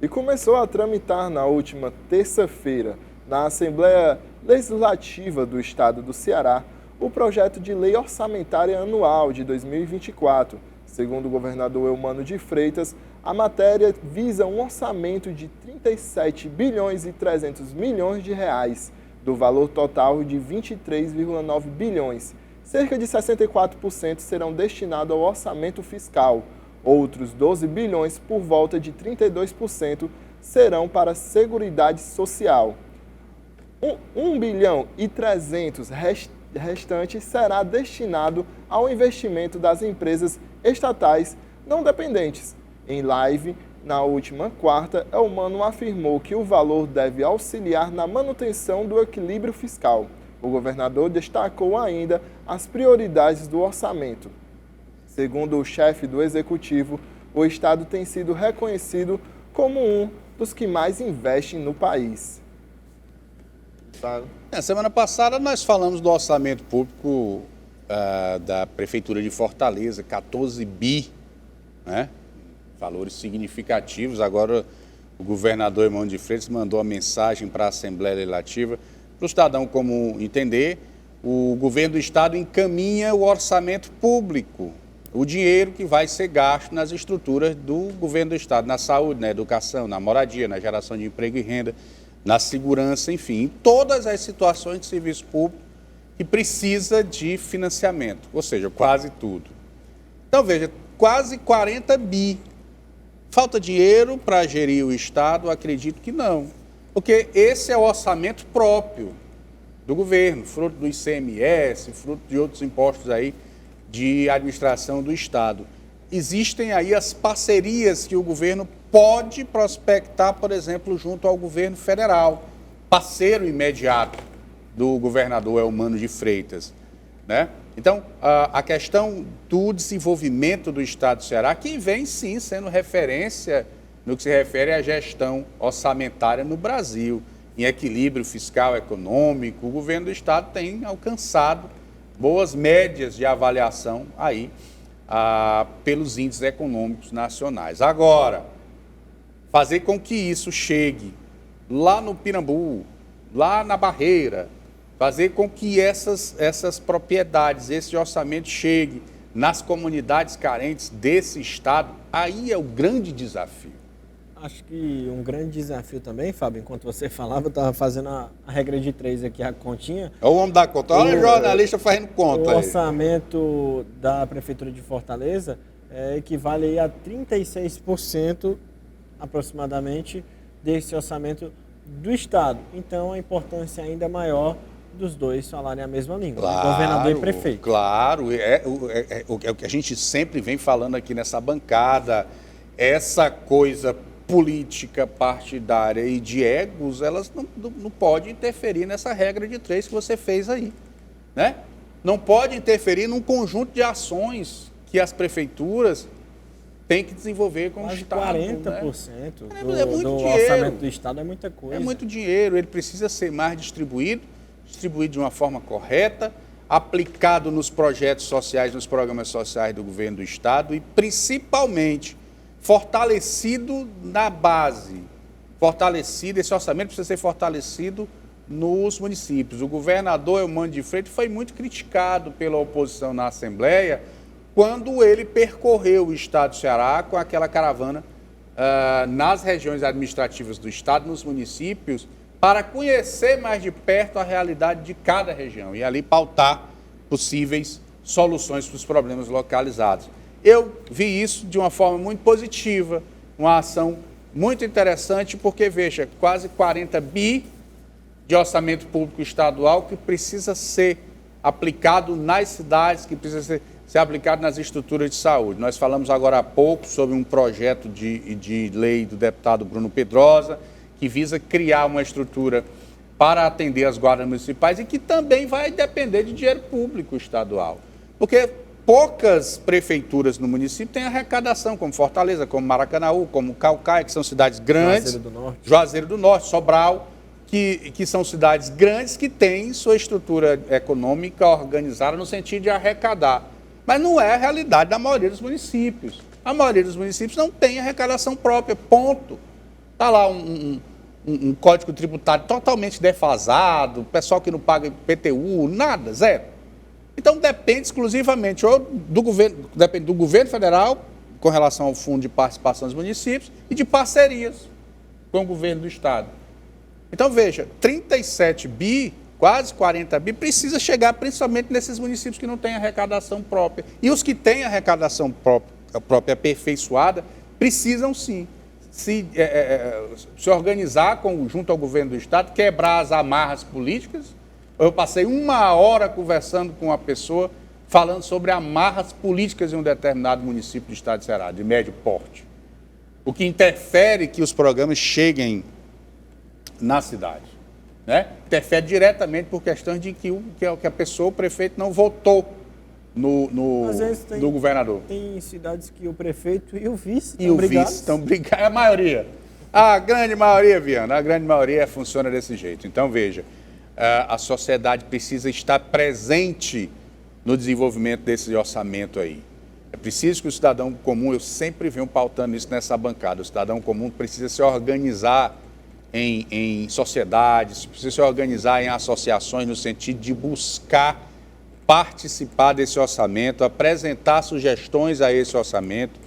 E começou a tramitar na última terça-feira, na Assembleia Legislativa do Estado do Ceará, o projeto de lei orçamentária anual de 2024. Segundo o governador Eumano de Freitas, a matéria visa um orçamento de 37 bilhões e 300 milhões de reais, do valor total de 23,9 bilhões. Cerca de 64% serão destinados ao orçamento fiscal. Outros 12 bilhões, por volta de 32%, serão para a Seguridade Social. 1 bilhão e 300 restantes será destinado ao investimento das empresas estatais não dependentes. Em live, na última quarta, Eumano afirmou que o valor deve auxiliar na manutenção do equilíbrio fiscal. O governador destacou ainda as prioridades do orçamento. Segundo o chefe do Executivo, o Estado tem sido reconhecido como um dos que mais investem no país. Semana passada nós falamos do orçamento público da Prefeitura de Fortaleza, 14 bi, né? Valores significativos. Agora o governador Eumano de Freitas mandou a mensagem para a Assembleia Legislativa, para o cidadão comum entender. O governo do Estado encaminha o orçamento público, o dinheiro que vai ser gasto nas estruturas do governo do Estado, na saúde, na educação, na moradia, na geração de emprego e renda, na segurança, enfim, em todas as situações de serviço público que precisa de financiamento, ou seja, quase tudo. Então, veja, quase 40 bi. Falta dinheiro para gerir o Estado? Acredito que não, porque esse é o orçamento próprio do governo, fruto do ICMS, fruto de outros impostos aí, de administração do Estado. Existem aí as parcerias que o governo pode prospectar, por exemplo, junto ao governo federal, parceiro imediato do governador Eumano de Freitas, né? Então, a questão do desenvolvimento do Estado do Ceará, que vem sim sendo referência no que se refere à gestão orçamentária no Brasil, em equilíbrio fiscal econômico, o governo do Estado tem alcançado boas médias de avaliação aí pelos índices econômicos nacionais. Agora, fazer com que isso chegue lá no Pirambu, lá na Barreira, fazer com que essas propriedades, esse orçamento chegue nas comunidades carentes desse estado, aí é o grande desafio. Acho que um grande desafio também, Fábio, enquanto você falava, eu estava fazendo a regra de 3 aqui, a continha. É o homem da conta. Olha o jornalista fazendo conta aí. O orçamento da Prefeitura de Fortaleza equivale aí a 36% aproximadamente desse orçamento do Estado. Então, a importância ainda maior dos dois falarem a mesma língua, Claro, governador e prefeito. Claro, é o que a gente sempre vem falando aqui nessa bancada, essa coisa política partidária e de egos, elas não podem interferir nessa regra de 3 que você fez aí, né? Não pode interferir num conjunto de ações que as prefeituras têm que desenvolver com o Estado. 40% né? do orçamento do Estado é muita coisa. É muito dinheiro, ele precisa ser mais distribuído de uma forma correta, aplicado nos projetos sociais, nos programas sociais do governo do Estado e, principalmente, fortalecido na base. Esse orçamento precisa ser fortalecido nos municípios. O governador Eumânio de Freitas foi muito criticado pela oposição na Assembleia quando ele percorreu o estado do Ceará com aquela caravana nas regiões administrativas do estado, nos municípios, para conhecer mais de perto a realidade de cada região e ali pautar possíveis soluções para os problemas localizados. Eu vi isso de uma forma muito positiva, uma ação muito interessante, porque, veja, quase 40 bi de orçamento público estadual que precisa ser aplicado nas cidades, que precisa ser aplicado nas estruturas de saúde. Nós falamos agora há pouco sobre um projeto de lei do deputado Bruno Pedrosa, que visa criar uma estrutura para atender as guardas municipais e que também vai depender de dinheiro público estadual. Porque poucas prefeituras no município têm arrecadação, como Fortaleza, como Maracanaú, como Caucaia, que são cidades grandes, Juazeiro do Norte, Sobral, que são cidades grandes que têm sua estrutura econômica organizada no sentido de arrecadar. Mas não é a realidade da maioria dos municípios. A maioria dos municípios não tem arrecadação própria, ponto. Está lá um código tributário totalmente defasado, pessoal que não paga IPTU, nada, zero. Então depende exclusivamente depende do governo federal, com relação ao fundo de participação dos municípios, e de parcerias com o governo do estado. Então veja, 37 bi, quase 40 bi, precisa chegar principalmente nesses municípios que não têm arrecadação própria. E os que têm arrecadação própria aperfeiçoada, precisam sim se organizar junto ao governo do estado, quebrar as amarras políticas. Eu passei 1 hora conversando com uma pessoa falando sobre amarras políticas em um determinado município do estado de Ceará, de médio porte. O que interfere que os programas cheguem na cidade, né? Interfere diretamente por questões de que a pessoa, o prefeito, não votou no governador. Tem cidades que o prefeito e o vice estão brigados. A maioria. A grande maioria, Viana, a grande maioria funciona desse jeito. Então, veja, a sociedade precisa estar presente no desenvolvimento desse orçamento aí. É preciso que o cidadão comum, eu sempre venho pautando isso nessa bancada, o cidadão comum precisa se organizar em sociedades, precisa se organizar em associações no sentido de buscar participar desse orçamento, apresentar sugestões a esse orçamento,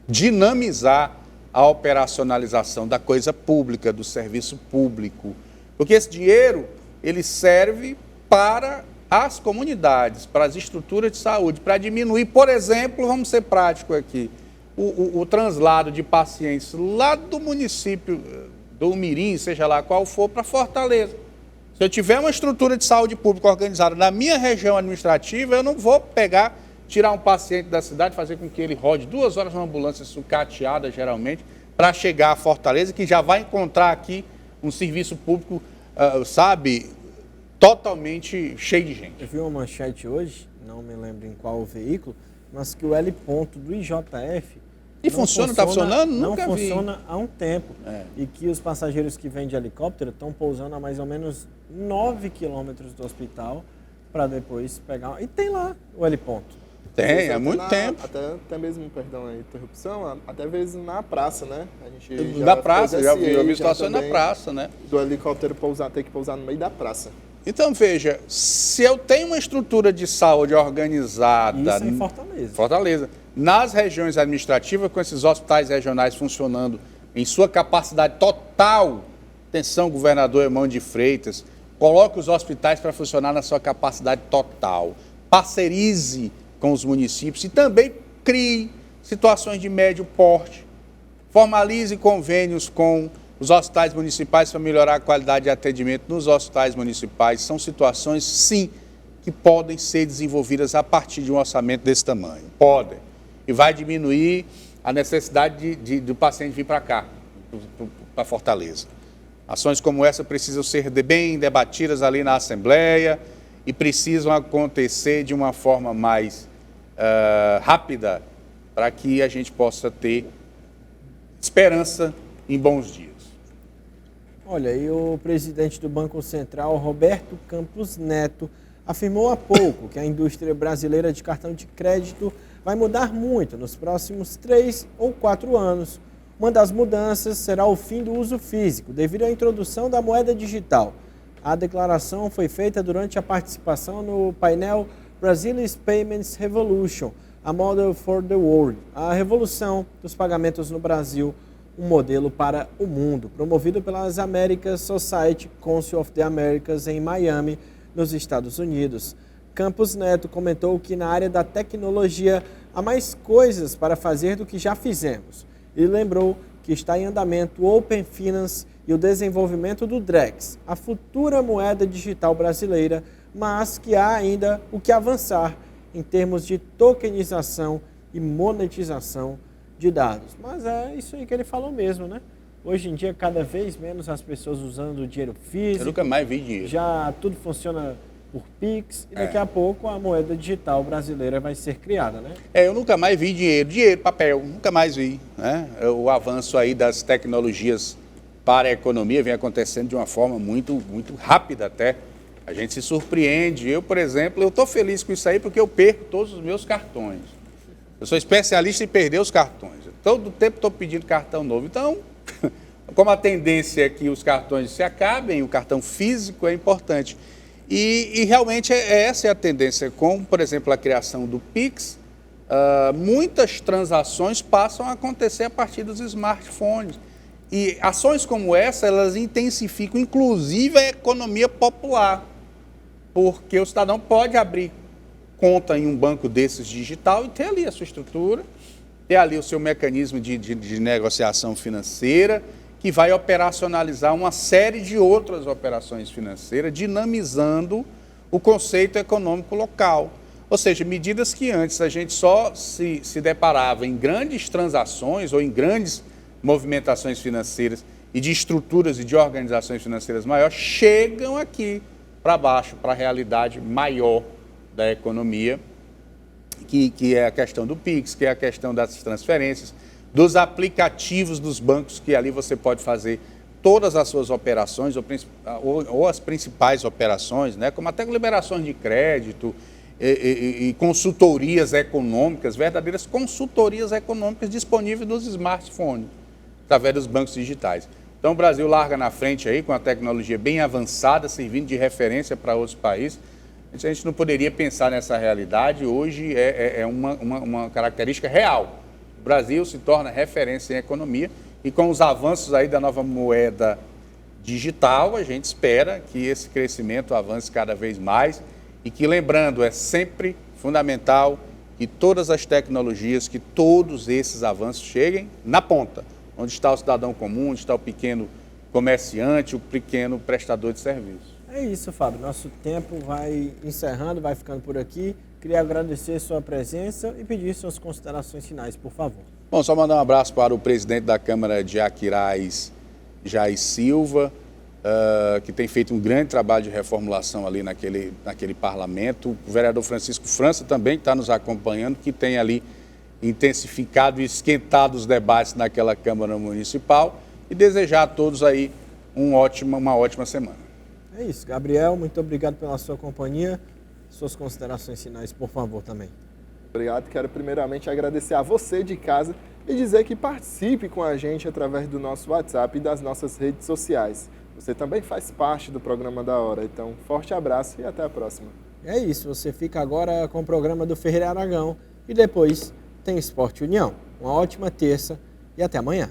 dinamizar a operacionalização da coisa pública, do serviço público. Porque esse dinheiro, ele serve para as comunidades, para as estruturas de saúde, para diminuir, por exemplo, vamos ser práticos aqui, o translado de pacientes lá do município do Mirim, seja lá qual for, para Fortaleza. Se eu tiver uma estrutura de saúde pública organizada na minha região administrativa, eu não vou tirar um paciente da cidade, fazer com que ele rode 2 horas numa ambulância sucateada, geralmente, para chegar a Fortaleza, que já vai encontrar aqui um serviço público, totalmente cheio de gente. Eu vi uma manchete hoje, não me lembro em qual veículo, mas que o L ponto do IJF... E funciona, está funcionando? Nunca vi. Não funciona há um tempo. E que os passageiros que vêm de helicóptero estão pousando a mais ou menos 9 quilômetros do hospital para depois pegar... E tem lá o L ponto. Tem, há muito tempo. Até mesmo, perdão a interrupção, até vezes na praça, né? A gente Da praça, já vi situação na praça, né? Do helicóptero ter que pousar no meio da praça. Então, veja, se eu tenho uma estrutura de saúde organizada... Isso é em Fortaleza. Fortaleza. Nas regiões administrativas, com esses hospitais regionais funcionando em sua capacidade total, atenção, governador Eumano de Freitas, coloque os hospitais para funcionar na sua capacidade total. Parcerize com os municípios e também crie situações de médio porte. Formalize convênios com os hospitais municipais para melhorar a qualidade de atendimento nos hospitais municipais. São situações, sim, que podem ser desenvolvidas a partir de um orçamento desse tamanho. Podem. E vai diminuir a necessidade do paciente vir para cá, para Fortaleza. Ações como essa precisam ser bem debatidas ali na Assembleia e precisam acontecer de uma forma mais rápida para que a gente possa ter esperança em bons dias. Olha, e o presidente do Banco Central, Roberto Campos Neto, afirmou há pouco que a indústria brasileira de cartão de crédito vai mudar muito nos próximos 3 ou 4 anos. Uma das mudanças será o fim do uso físico, devido à introdução da moeda digital. A declaração foi feita durante a participação no painel Brazil's Payments Revolution, a Model for the World, a revolução dos pagamentos no Brasil, um modelo para o mundo, promovido pelas American Society Council of the Americas em Miami, nos Estados Unidos. Campos Neto comentou que na área da tecnologia há mais coisas para fazer do que já fizemos. Ele lembrou que está em andamento o Open Finance e o desenvolvimento do Drex, a futura moeda digital brasileira, mas que há ainda o que avançar em termos de tokenização e monetização de dados. Mas é isso aí que ele falou mesmo, né? Hoje em dia, cada vez menos as pessoas usando o dinheiro físico. Eu nunca mais vi dinheiro. Já tudo funciona por Pix e daqui a pouco a moeda digital brasileira vai ser criada, né? Eu nunca mais vi dinheiro, papel, nunca mais vi, né? O avanço aí das tecnologias para a economia vem acontecendo de uma forma muito rápida até. A gente se surpreende. Eu, por exemplo, eu estou feliz com isso aí porque eu perco todos os meus cartões. Eu sou especialista em perder os cartões. Todo tempo estou pedindo cartão novo. Então, como a tendência é que os cartões se acabem, o cartão físico é importante. E realmente essa é a tendência. Com, por exemplo, a criação do Pix, muitas transações passam a acontecer a partir dos smartphones. E ações como essa, elas intensificam, inclusive, a economia popular. Porque o cidadão pode abrir conta em um banco desses digital e ter ali a sua estrutura, ter ali o seu mecanismo de negociação financeira, que vai operacionalizar uma série de outras operações financeiras, dinamizando o conceito econômico local. Ou seja, medidas que antes a gente só se deparava em grandes transações ou em grandes movimentações financeiras e de estruturas e de organizações financeiras maiores, chegam aqui para baixo, para a realidade maior da economia, que é a questão do Pix, que é a questão das transferências, dos aplicativos dos bancos, que ali você pode fazer todas as suas operações, ou as principais operações, né, como até liberações de crédito e consultorias econômicas, verdadeiras consultorias econômicas disponíveis nos smartphones, através dos bancos digitais. Então o Brasil larga na frente aí com a tecnologia bem avançada, servindo de referência para outros países. A gente não poderia pensar nessa realidade, hoje é uma característica real. O Brasil se torna referência em economia e com os avanços aí da nova moeda digital, a gente espera que esse crescimento avance cada vez mais e que, lembrando, é sempre fundamental que todas as tecnologias, que todos esses avanços cheguem na ponta, onde está o cidadão comum, onde está o pequeno comerciante, o pequeno prestador de serviço. É isso, Fábio. Nosso tempo vai encerrando, vai ficando por aqui. Queria agradecer sua presença e pedir suas considerações finais, por favor. Bom, só mandar um abraço para o presidente da Câmara de Aquiraz, Jair Silva, que tem feito um grande trabalho de reformulação ali naquele parlamento. O vereador Francisco França também, que está nos acompanhando, que tem ali intensificado e esquentado os debates naquela Câmara Municipal. E desejar a todos aí uma ótima semana. É isso. Gabriel, muito obrigado pela sua companhia. Suas considerações finais, por favor, também. Obrigado. Quero primeiramente agradecer a você de casa e dizer que participe com a gente através do nosso WhatsApp e das nossas redes sociais. Você também faz parte do programa da hora. Então, forte abraço e até a próxima. É isso, você fica agora com o programa do Ferreira Aragão e depois tem Esporte União. Uma ótima terça e até amanhã.